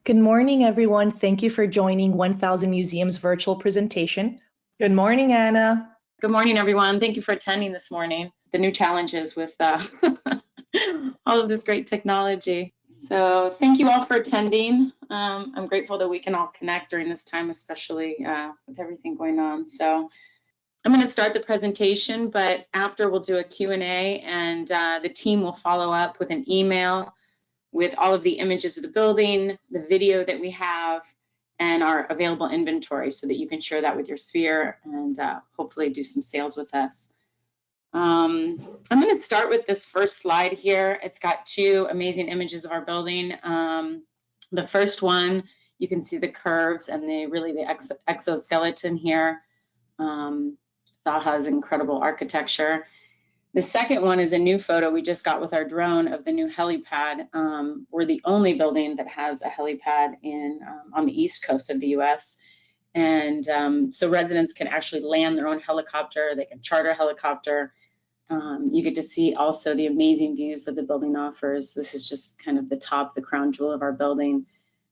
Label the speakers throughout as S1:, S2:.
S1: Good morning, everyone. Thank you for joining 1000 Museums virtual presentation. Good morning, Anna.
S2: Good morning, everyone. Thank you for attending this morning. The new challenges with all of this great technology. So thank you all for attending. I'm grateful that we can all connect during this time, especially with everything going on. So I'm going to start the presentation, but after we'll do a Q&A, and the team will follow up with an email with all of the images of the building, the video that we have, and our available inventory so that you can share that with your sphere and hopefully do some sales with us. I'm going to start with this first slide here. It's got two amazing images of our building. The first one, you can see the curves and the exoskeleton here. Zaha's incredible architecture. The second one is a new photo we just got with our drone of the new helipad. We're the only building that has a helipad on the east coast of the US. And so residents can actually land their own helicopter, they can charter a helicopter. You get to see also the amazing views that the building offers. This is just kind of the top, the crown jewel of our building.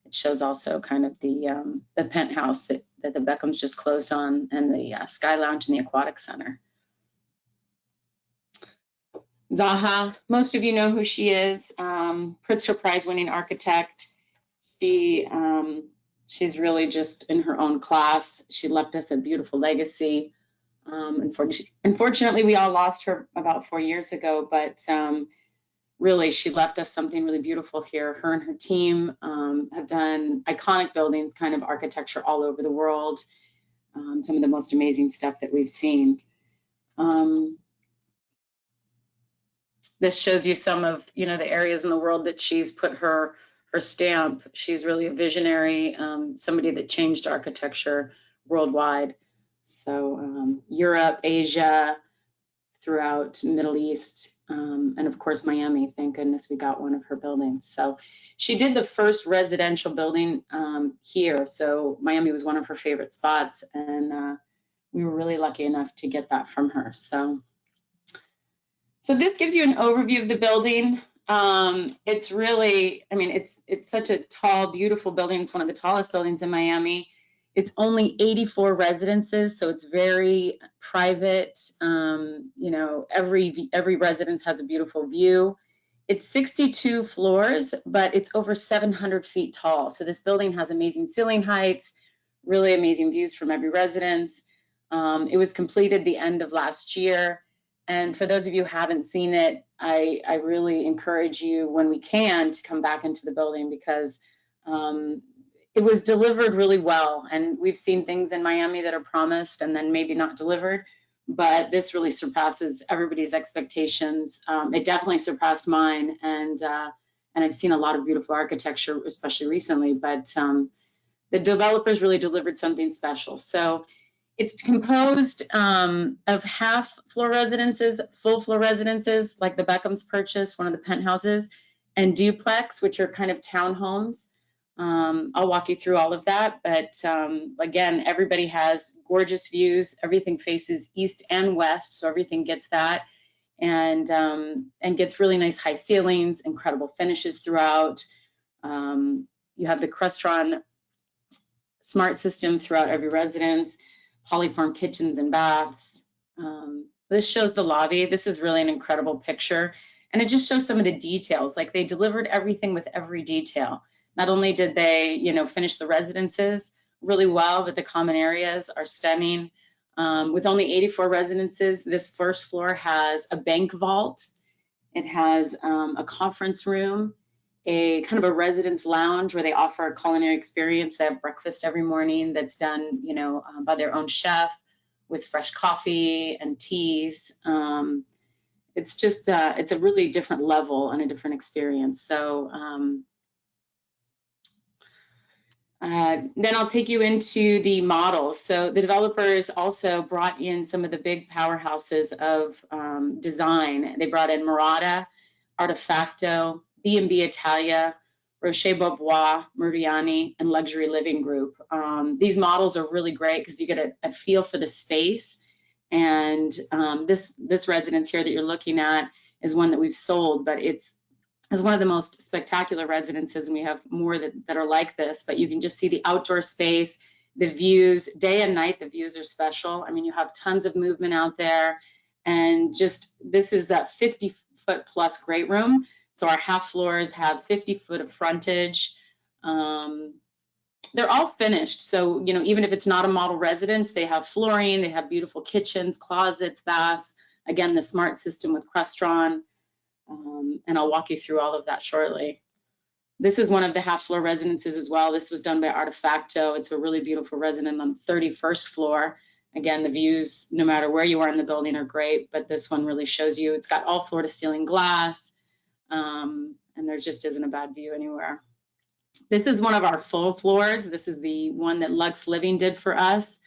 S2: It shows also kind of the penthouse that the Beckhams just closed on, and the Sky Lounge and the Aquatic Center. Zaha, most of you know who she is, Pritzker Prize winning architect. She's really just in her own class. She left us a beautiful legacy. Unfortunately, we all lost her about 4 years ago, but really she left us something really beautiful here. Her and her team have done iconic buildings, kind of architecture all over the world. Some of the most amazing stuff that we've seen. This shows you some of the areas in the world that she's put her stamp. She's really a visionary, somebody that changed architecture worldwide. So Europe, Asia, throughout Middle East, and of course Miami. Thank goodness we got one of her buildings. So she did the first residential building here. So Miami was one of her favorite spots, and we were really lucky enough to get that from her. So this gives you an overview of the building. It's really, it's such a tall, beautiful building. It's one of the tallest buildings in Miami. It's only 84 residences, so it's very private. Every residence has a beautiful view. It's 62 floors, but it's over 700 feet tall. So this building has amazing ceiling heights, really amazing views from every residence. It was completed the end of last year. And for those of you who haven't seen it, I really encourage you, when we can, to come back into the building, because it was delivered really well. And we've seen things in Miami that are promised and then maybe not delivered, but this really surpasses everybody's expectations. It definitely surpassed mine, and I've seen a lot of beautiful architecture, especially recently, but the developers really delivered something special. So it's composed of half floor residences, full floor residences, like the Beckhams purchased, one of the penthouses, and duplex, which are kind of townhomes. I'll walk you through all of that, but again, everybody has gorgeous views. Everything faces east and west, so everything gets that, and gets really nice high ceilings, incredible finishes throughout. You have the Crestron smart system throughout every residence. Polyform kitchens and baths. This shows the lobby. This is really an incredible picture. And it just shows some of the details. Like, they delivered everything with every detail. Not only did they, finish the residences really well, but the common areas are stunning. With only 84 residences, this first floor has a bank vault. It has a conference room, a kind of a residence lounge where they offer a culinary experience. They have breakfast every morning that's done, by their own chef, with fresh coffee and teas. It's just, it's a really different level and a different experience. So then I'll take you into the models. So the developers also brought in some of the big powerhouses of design. They brought in Murata, Artefacto, B&B Italia, Rocher Bobois, Muriani, and Luxury Living Group. These models are really great because you get a feel for the space. And this residence here that you're looking at is one that we've sold, but it's It's one of the most spectacular residences, and we have more that are like this, but you can just see the outdoor space, the views, day and night, the views are special. I mean, you have tons of movement out there, and just, this is a 50-foot plus great room. So our half floors have 50 foot of frontage. They're all finished. So, even if it's not a model residence, they have flooring, they have beautiful kitchens, closets, baths. Again, the smart system with Crestron. And I'll walk you through all of that shortly. This is one of the half floor residences as well. This was done by Artefacto. It's a really beautiful residence on the 31st floor. Again, the views, no matter where you are in the building, are great, but this one really shows you, it's got all floor to ceiling glass, and there just isn't a bad view anywhere. This is one of our full floors. This is the one that Lux Living did for us.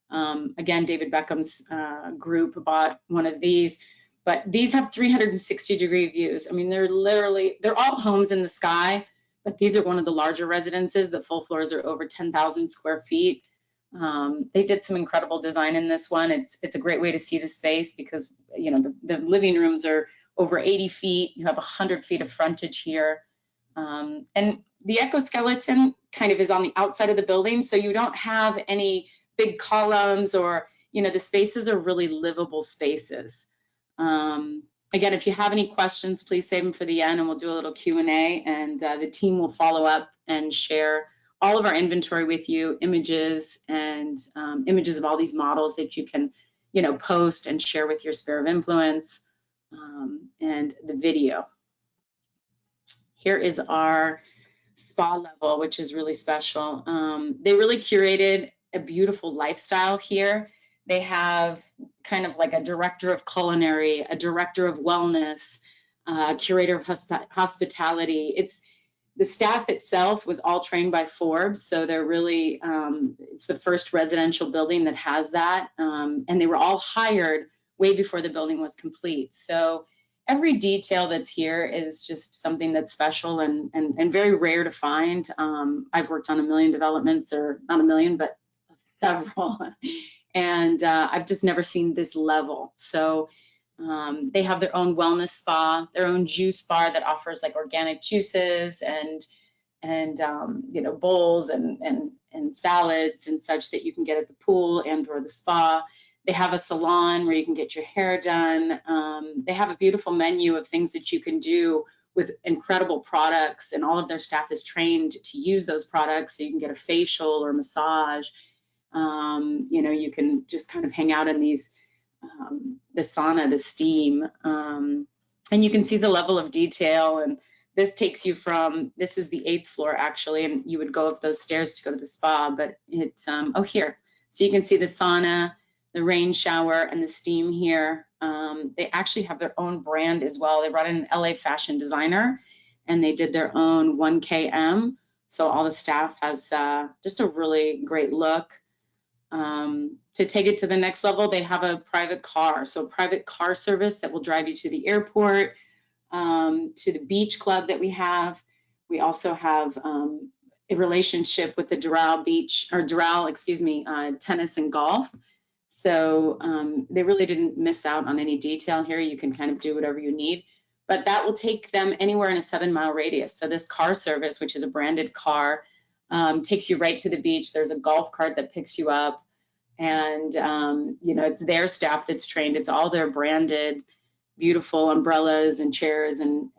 S2: Again, David Beckham's group bought one of these. But these have 360-degree views. I mean, they're all homes in the sky, but these are one of the larger residences. The full floors are over 10,000 square feet. They did some incredible design in this one. It's a great way to see the space because, the living rooms are over 80 feet. You have 100 feet of frontage here. And the exoskeleton kind of is on the outside of the building, so you don't have any big columns or, the spaces are really livable spaces. Again, if you have any questions, please save them for the end and we'll do a little Q&A, and the team will follow up and share all of our inventory with you, images and images of all these models that you can, post and share with your sphere of influence, and the video. Here is our spa level, which is really special. They really curated a beautiful lifestyle here. They have kind of like a director of culinary, a director of wellness, a curator of hospitality. The staff itself was all trained by Forbes, so they're really, it's the first residential building that has that, and they were all hired way before the building was complete. So every detail that's here is just something that's special and very rare to find. I've worked on a million developments, or not a million, but several, and I've just never seen this level. So they have their own wellness spa, their own juice bar that offers like organic juices and bowls and salads and such that you can get at the pool and or the spa. They have a salon where you can get your hair done. They have a beautiful menu of things that you can do with incredible products, and all of their staff is trained to use those products. So you can get a facial or massage. You can just kind of hang out in these, the sauna, the steam, and you can see the level of detail. And this takes you from, this is the 8th floor actually, and you would go up those stairs to go to the spa, but here. So you can see the sauna, the rain shower, and the steam here. They actually have their own brand as well. They brought in an LA fashion designer, and they did their own 1KM. So all the staff has just a really great look. To take it to the next level, they have a private car. So private car service that will drive you to the airport, to the beach club that we have. We also have a relationship with the Doral tennis and golf. So they really didn't miss out on any detail here. You can kind of do whatever you need, but that will take them anywhere in a 7-mile radius. So this car service, which is a branded car, takes you right to the beach. There's a golf cart that picks you up, and it's their staff that's trained. It's all their branded, beautiful umbrellas and chairs and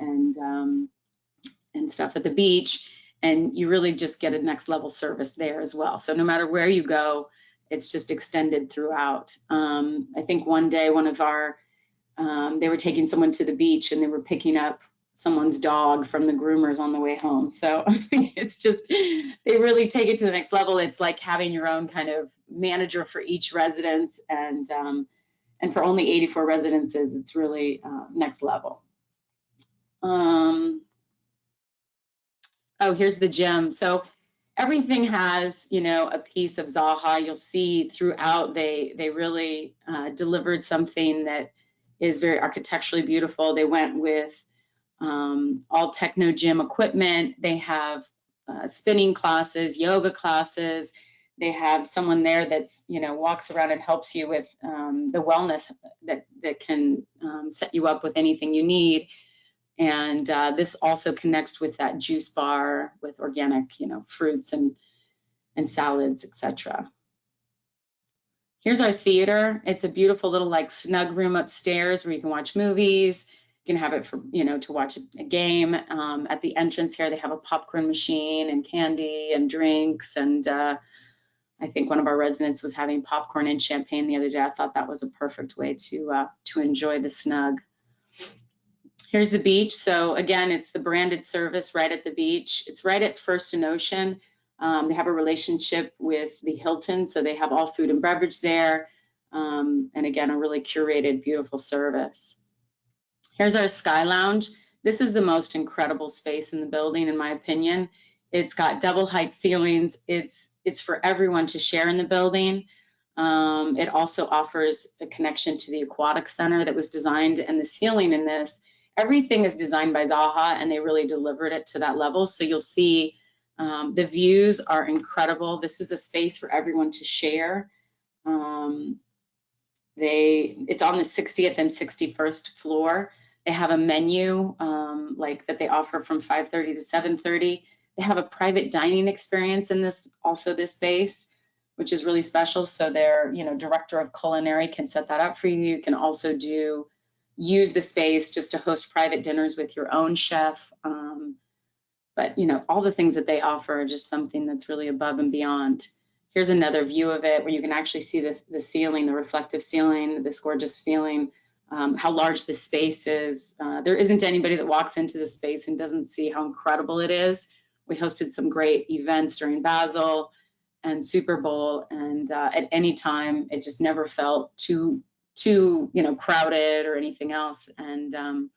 S2: stuff at the beach, and you really just get a next level service there as well. So no matter where you go, it's just extended throughout. I think one day they were taking someone to the beach and they were picking up someone's dog from the groomers on the way home. So it's just, they really take it to the next level. It's like having your own kind of manager for each residence, and for only 84 residences, it's really next level. Oh, here's the gym. So everything has, a piece of Zaha. You'll see throughout, they really delivered something that is very architecturally beautiful. They went with all techno gym equipment. They have spinning classes, yoga classes. They have someone there that's, walks around and helps you with the wellness that can set you up with anything you need. And this also connects with that juice bar with organic, fruits and salads, etc. Here's our theater. It's a beautiful little like snug room upstairs where you can watch movies. You can have it for, to watch a game. At the entrance here, they have a popcorn machine and candy and drinks. And I think one of our residents was having popcorn and champagne the other day. I thought that was a perfect way to enjoy the snug. Here's the beach. So again, it's the branded service right at the beach. It's right at First and Ocean. They have a relationship with the Hilton, so they have all food and beverage there. And again, a really curated, beautiful service. Here's our Sky Lounge. This is the most incredible space in the building, in my opinion. It's got double height ceilings. It's for everyone to share in the building. It also offers a connection to the Aquatic Center that was designed, and the ceiling in this, everything is designed by Zaha, and they really delivered it to that level. So you'll see the views are incredible. This is a space for everyone to share. It's on the 60th and 61st floor. They have a menu like that they offer from 5:30 to 7:30. They have a private dining experience in this space, which is really special. So their director of culinary can set that up for you. You can also use the space just to host private dinners with your own chef. But all the things that they offer are just something that's really above and beyond. Here's another view of it where you can actually see the ceiling, the reflective ceiling, this gorgeous ceiling, how large the space is. There isn't anybody that walks into the space and doesn't see how incredible it is. We hosted some great events during Basel and Super Bowl, and at any time, it just never felt too crowded or anything else. And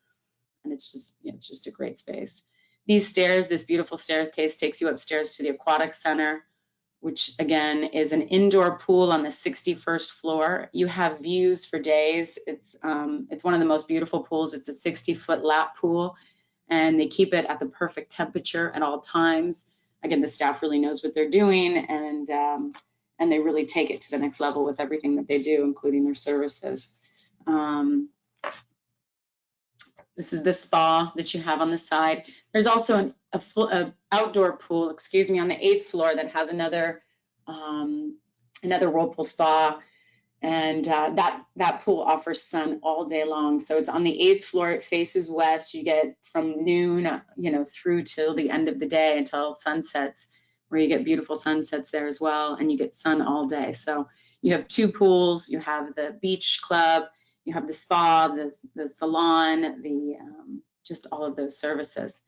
S2: it's just a great space. These stairs, this beautiful staircase takes you upstairs to the Aquatic Center, which again is an indoor pool on the 61st floor. You have views for days. It's one of the most beautiful pools. It's a 60-foot lap pool, and they keep it at the perfect temperature at all times. Again, the staff really knows what they're doing, and they really take it to the next level with everything that they do, including their services. This is the spa that you have on the side. There's also an outdoor pool, on the 8th floor that has another whirlpool spa, and that pool offers sun all day long. So it's on the 8th floor. It faces west. You get from noon, through till the end of the day until sunsets, where you get beautiful sunsets there as well, and you get sun all day. So you have 2 pools. You have the beach club. You have the spa, the salon, just all of those services.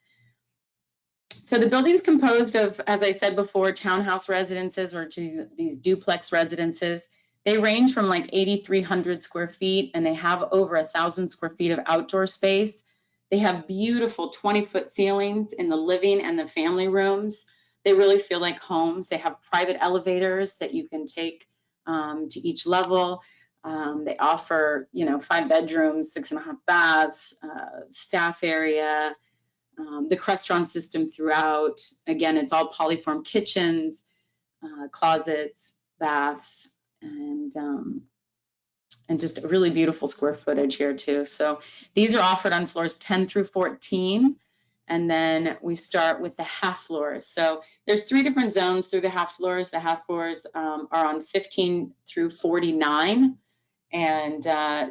S2: So the building is composed of, as I said before, townhouse residences or these duplex residences. They range from like 8,300 square feet, and they have over 1,000 square feet of outdoor space. They have beautiful 20-foot ceilings in the living and the family rooms. They really feel like homes. They have private elevators that you can take to each level. They offer, 5 bedrooms, 6.5 baths, staff area, the Crestron system throughout. Again, it's all polyform kitchens, closets, baths, and just a really beautiful square footage here too. So these are offered on floors 10 through 14. And then we start with the half floors. So there's 3 different zones through the half floors. The half floors are on 15 through 49. And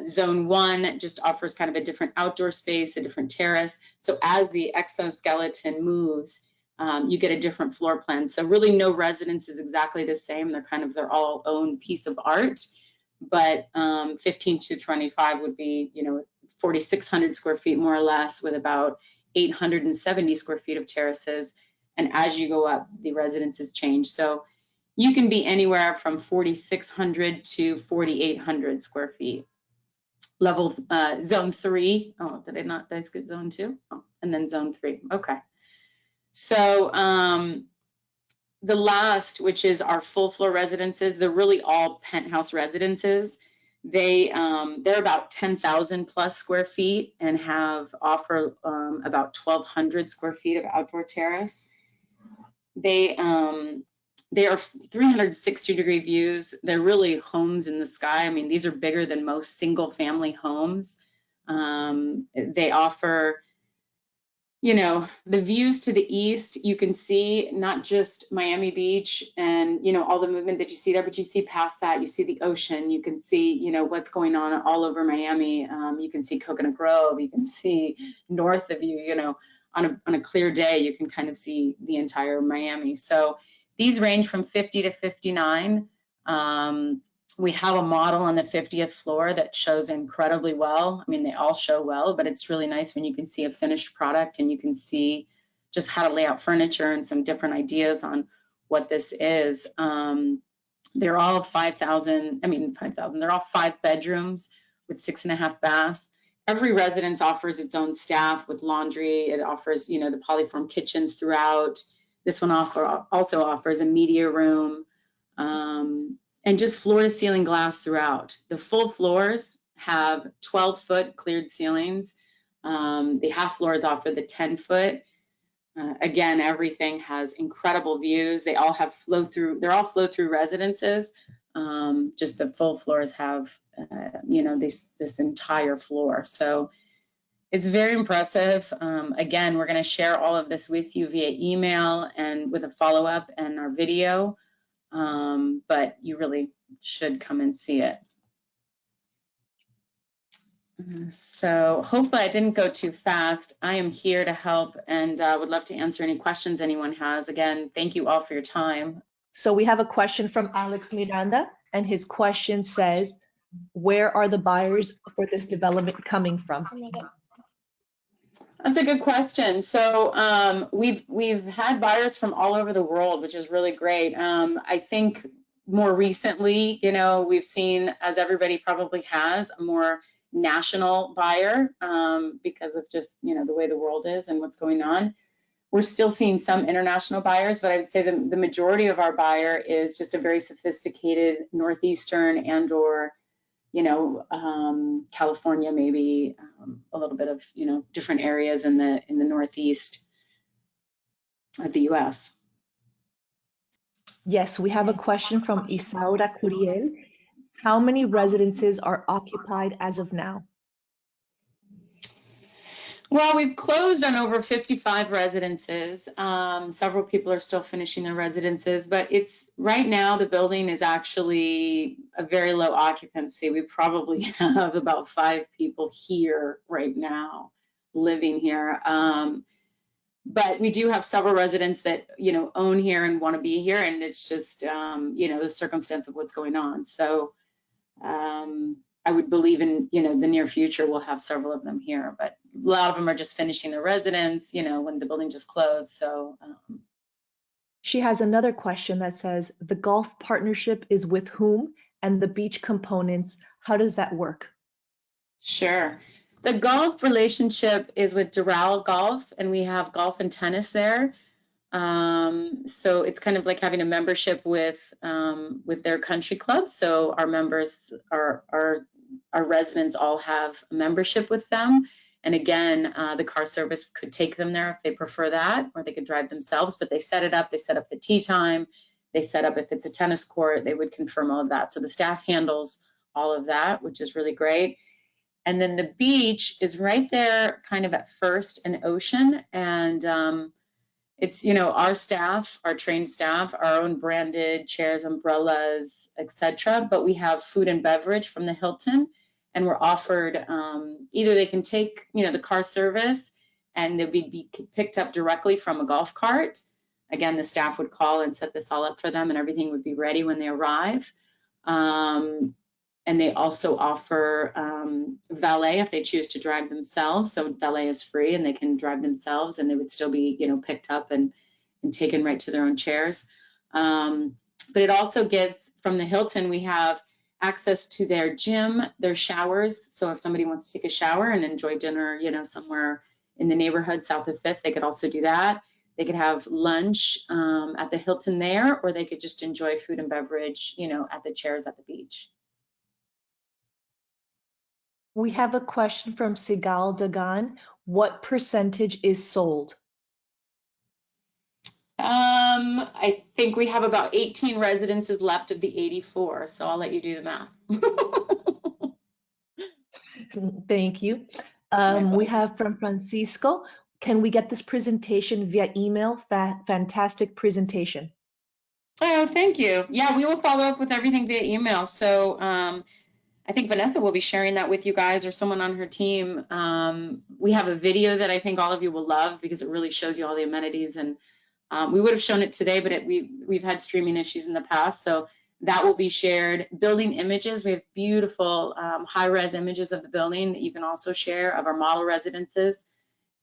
S2: zone 1 just offers kind of a different outdoor space, a different terrace. So as the exoskeleton moves, you get a different floor plan. So really no residence is exactly the same. They're kind of their all own piece of art. But 15 to 25 would be, 4,600 square feet more or less, with about 870 square feet of terraces. And as you go up, the residences change. So you can be anywhere from 4,600 to 4,800 square feet. Level zone 3. Oh, did I skip zone 2? Oh, and then zone 3. Okay. So the last, which is our full floor residences, they're really all penthouse residences. They're about 10,000 plus square feet and offer about 1,200 square feet of outdoor terrace. They are 360-degree views. They're really homes in the sky. I mean, these are bigger than most single-family homes. They offer you know, the views to the east, you can see not just Miami Beach and, you know, all the movement that you see there, but you see past that, you see the ocean, you can see, you know, what's going on all over Miami. You can see Coconut Grove, you can see north of you, you know, on a clear day, you can kind of see the entire Miami. So these range from 50 to 59. We have a model on the 50th floor that shows incredibly well. I mean, they all show well, but it's really nice when you can see a finished product and you can see just how to lay out furniture and some different ideas on what this is. They're all 5,000, they're all 5 bedrooms with 6.5 baths. Every residence offers its own staff with laundry. It offers, you know, the polyform kitchens throughout. This one also offers a media room. And just floor to ceiling glass throughout. The full floors have 12-foot cleared ceilings. The half floors offer the 10-foot. Again, everything has incredible views. They all have they're all flow-through residences. Just the full floors have, you know, this entire floor. So it's very impressive. Again, we're going to share all of this with you via email and with a follow-up and our video. But you really should come and see it. So hopefully I didn't go too fast. I am here to help and would love to answer any questions anyone has. Again, thank you all for your time.
S1: So we have a question from Alex Miranda, and his question says, where are the buyers for this development coming from?
S2: That's a good question. So we've had buyers from all over the world, which is really great. I think more recently, you know, we've seen, as everybody probably has, a more national buyer because of just, you know, the way the world is and what's going on. We're still seeing some international buyers, but I would say the majority of our buyer is just a very sophisticated Northeastern and or, you know, California, maybe a little bit of, you know, different areas in the Northeast of the U.S.
S1: Yes, we have a question from Isaura Curiel. How many residences are occupied as of now?
S2: Well, we've closed on over 55 residences. Several people are still finishing their residences, but it's right now the building is actually a very low occupancy. We probably have about 5 people here right now living here. But we do have several residents that, you know, own here and want to be here, and it's just, you know, the circumstance of what's going on. So I would believe in, you know, the near future we'll have several of them here, but a lot of them are just finishing their residence, you know, when the building just closed. So
S1: she has another question that says, the golf partnership is with whom, and the beach components, how does that work?
S2: Sure. The golf relationship is with Doral Golf, and we have golf and tennis there. So it's kind of like having a membership with their country club. So our members, our residents all have a membership with them. And again, the car service could take them there if they prefer that, or they could drive themselves, but they set it up. They set up the tee time. They set up, if it's a tennis court, they would confirm all of that. So the staff handles all of that, which is really great. And then the beach is right there kind of at First and Ocean. And it's, you know, our staff, our trained staff, our own branded chairs, umbrellas, etc. But we have food and beverage from the Hilton, and we're offered either they can take, you know, the car service and they'll be picked up directly from a golf cart. Again, the staff would call and set this all up for them, and everything would be ready when they arrive. And they also offer valet if they choose to drive themselves. So valet is free and they can drive themselves, and they would still be, you know, picked up and taken right to their own chairs. But it also gives, from the Hilton, we have access to their gym, their showers. So if somebody wants to take a shower and enjoy dinner, you know, somewhere in the neighborhood south of Fifth, they could also do that. They could have lunch at the Hilton there, or they could just enjoy food and beverage, you know, at the chairs at the beach.
S1: We have a question from Sigal Dagan. What percentage is sold?
S2: I think we have about 18 residences left of the 84, so I'll let you do the math.
S1: Thank you. We have from Francisco, Can we get this presentation via email? Fantastic presentation.
S2: Oh, thank you. Yeah, we will follow up with everything via email. So I think Vanessa will be sharing that with you guys or someone on her team. We have a video that I think all of you will love because it really shows you all the amenities. And we would have shown it today, but we've had streaming issues in the past. So that will be shared. Building images. We have beautiful high-res images of the building that you can also share of our model residences.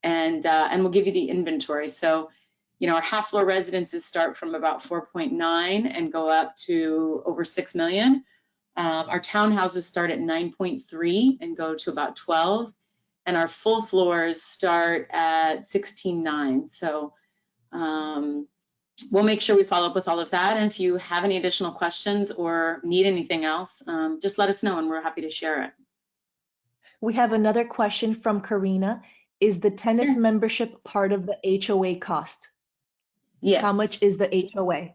S2: And we'll give you the inventory. So, you know, our half floor residences start from about 4.9 and go up to over 6 million. Our townhouses start at 9.3 and go to about 12. And our full floors start at 16.9. So we'll make sure we follow up with all of that. And if you have any additional questions or need anything else, just let us know and we're happy to share it.
S1: We have another question from Karina. Is the tennis
S2: Sure.
S1: membership part of the HOA cost?
S2: Yes.
S1: How much is the HOA?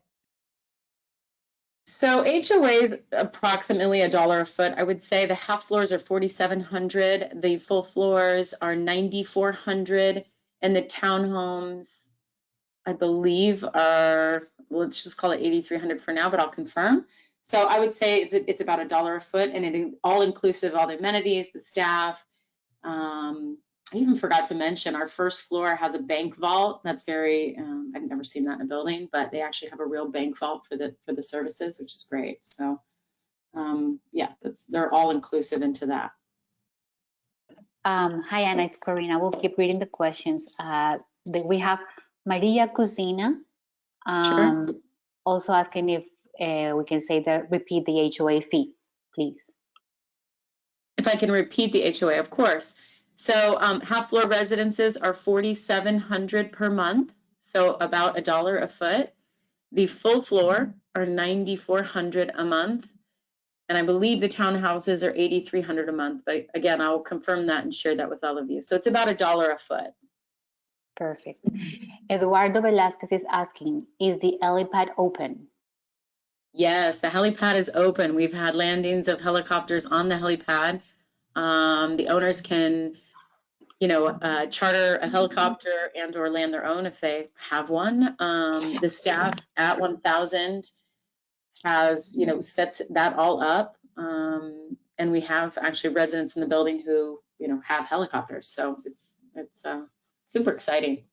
S2: So HOA is approximately $1 a foot. I would say the half floors are 4,700. The full floors are 9,400, and the townhomes, I believe, are, well, let's just call it 8,300 for now, but I'll confirm. So I would say it's about $1 a foot, and it all inclusive, all the amenities, the staff. I even forgot to mention our first floor has a bank vault. That's very, I've never seen that in a building, but they actually have a real bank vault for the services, which is great. So yeah, they're all inclusive into that.
S3: Hi, Anna, it's Corina. We'll keep reading the questions. We have Maria Cusina
S2: Sure.
S3: also asking if we can repeat the HOA fee, please.
S2: If I can repeat the HOA, of course. So half floor residences are 4,700 per month, so about $1 a foot. The full floor are 9,400 a month. And I believe the townhouses are 8,300 a month. But again, I will confirm that and share that with all of you. So it's about $1 a foot.
S3: Perfect. Eduardo Velasquez is asking, is the helipad open?
S2: Yes, the helipad is open. We've had landings of helicopters on the helipad. The owners can, you know, charter a helicopter and or land their own if they have one. The staff at 1000 has, you know, sets that all up. And we have actually residents in the building who, you know, have helicopters. So it's super exciting.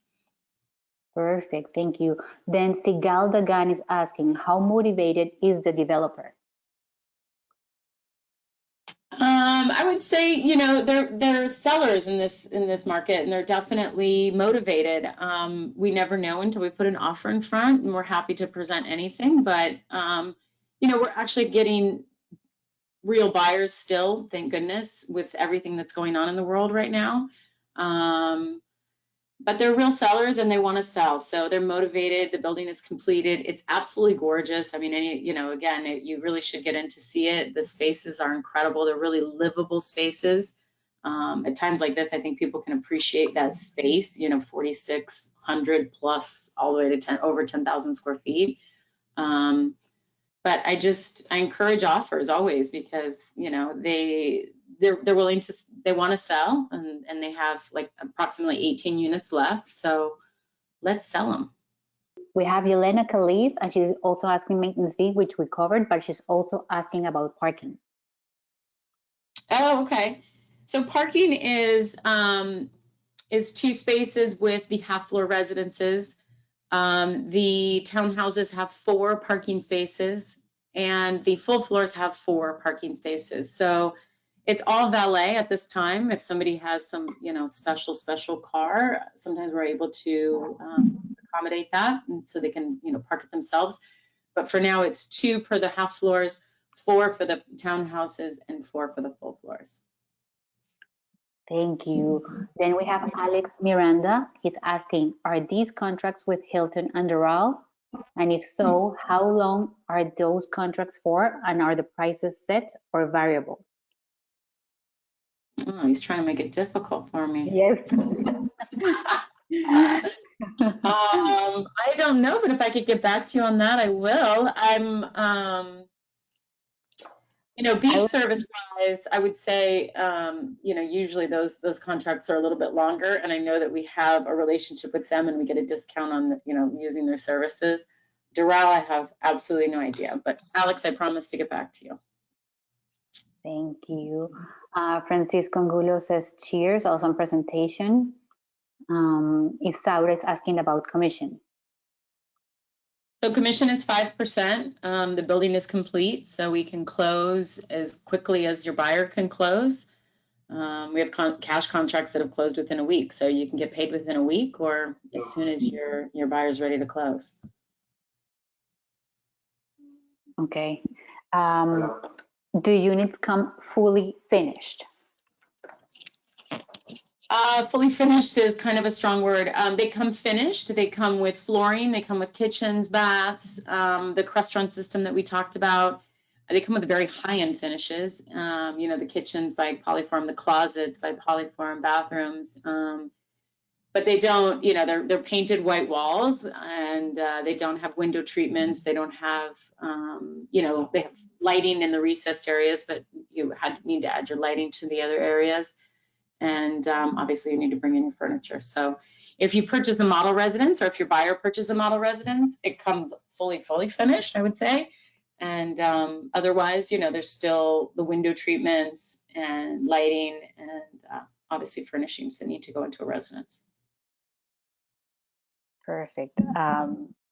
S3: Perfect, thank you. Then Sigal Dagan is asking, how motivated is the developer?
S2: I would say, you know, they're sellers in this market, and they're definitely motivated. We never know until we put an offer in front, and we're happy to present anything. But you know, we're actually getting real buyers still, thank goodness, with everything that's going on in the world right now. But they're real sellers and they want to sell, so they're motivated. The building is completed. It's absolutely gorgeous. I mean, you know, again, you really should get in to see it. The spaces are incredible. They're really livable spaces. At times like this, I think people can appreciate that space, you know, 4,600 plus all the way to over 10,000 square feet. But I encourage offers always because, you know, they're willing to, they want to sell, and they have like approximately 18 units left. So let's sell them.
S3: We have Yelena Khalif, and she's also asking maintenance fee, which we covered, but she's also asking about parking.
S2: Oh, okay. So parking is 2 spaces with the half floor residences. The townhouses have 4 parking spaces, and the full floors have 4 parking spaces. So it's all valet at this time. If somebody has some, you know, special car, sometimes we're able to accommodate that, and so they can, you know, park it themselves. But for now, it's 2 per the half floors, 4 for the townhouses, and 4 for the full floors.
S3: Thank you. Then we have Alex Miranda. He's asking, are these contracts with Hilton and Doral? And if so, how long are those contracts for? And are the prices set or variable?
S2: Oh, he's trying to make it difficult for me.
S3: Yes.
S2: I don't know, but if I could get back to you on that, I will. Beach service wise, I would say, usually those contracts are a little bit longer, and I know that we have a relationship with them and we get a discount on, using their services. Doral, I have absolutely no idea, but Alex, I promise to get back to you.
S3: Thank you. Francisco Angulo says, cheers, awesome presentation. Isaura is asking about commission.
S2: So commission is 5%. The building is complete, so we can close as quickly as your buyer can close. We have cash contracts that have closed within a week, so you can get paid within a week or as soon as your buyer's ready to close.
S3: Okay. Do units come fully finished?
S2: Fully finished is kind of a strong word. They come finished. They come with flooring. They come with kitchens, baths, the restaurant system that we talked about. They come with very high-end finishes. The kitchens by Polyform, the closets by Polyform, bathrooms. But they don't, they're painted white walls, and they don't have window treatments. They don't have, they have lighting in the recessed areas, but you need to add your lighting to the other areas. And obviously you need to bring in your furniture. So if you purchase a model residence, or if your buyer purchases a model residence, it comes fully finished, I would say. And otherwise, there's still the window treatments and lighting and obviously furnishings that need to go into a residence.
S3: Perfect.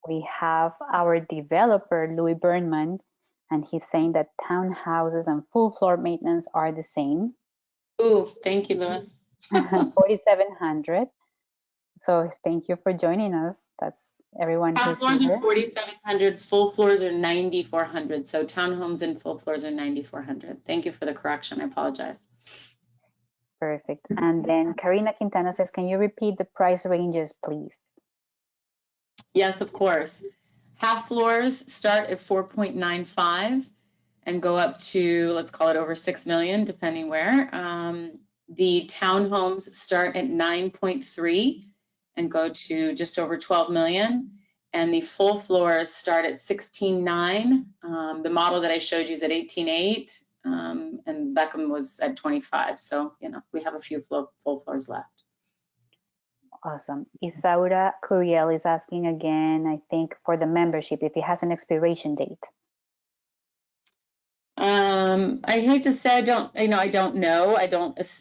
S3: We have our developer, Louis Burnman, and he's saying that townhouses and full floor maintenance are the same.
S2: Ooh, thank you, Louis.
S3: 4,700. So thank you for joining us. That's everyone
S2: Half
S3: who's
S2: floors
S3: here.
S2: are 4,700, full floors are 9,400. So townhomes and full floors are 9,400. Thank you for the correction. I apologize.
S3: Perfect. And then Karina Quintana says, can you repeat the price ranges, please?
S2: Yes, of course. Half floors start at 4.95 and go up to, let's call it over 6 million, depending where. The townhomes start at 9.3 and go to just over 12 million. And the full floors start at 16.9. The model that I showed you is at 18.8, and Beckham was at 25. So, we have a few full floors left.
S3: Awesome. Isaura Curiel is asking again, I think, for the membership, if it has an expiration date.
S2: I hate to say I don't know. I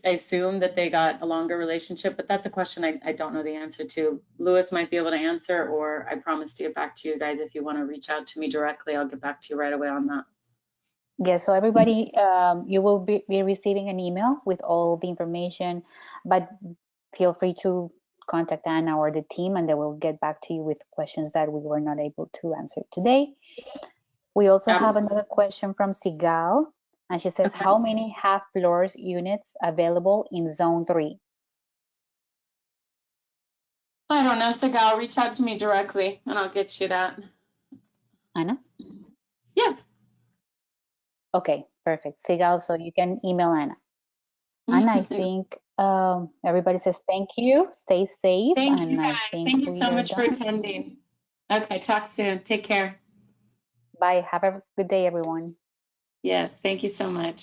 S2: assume that they got a longer relationship, but that's a question I don't know the answer to. Louis might be able to answer, or I promise to get back to you guys. If you want to reach out to me directly, I'll get back to you right away on that.
S3: Yeah, so everybody, you will be receiving an email with all the information, but feel free to contact Anna or the team, and they will get back to you with questions that we were not able to answer today. We also have another question from Sigal, and she says, how many half floors units available in zone 3?
S2: I don't know, Sigal. Reach out to me directly and I'll get you that.
S3: Anna?
S2: Yes.
S3: Okay, perfect. Sigal, so you can email Anna. Anna, I think everybody says thank you. Stay safe.
S2: Thank
S3: and
S2: you guys.
S3: I think
S2: Thank you so
S3: we are
S2: much for
S3: done.
S2: attending. Okay, talk soon. Take care.
S3: Bye. Have a good day, everyone.
S2: Yes, thank you so much.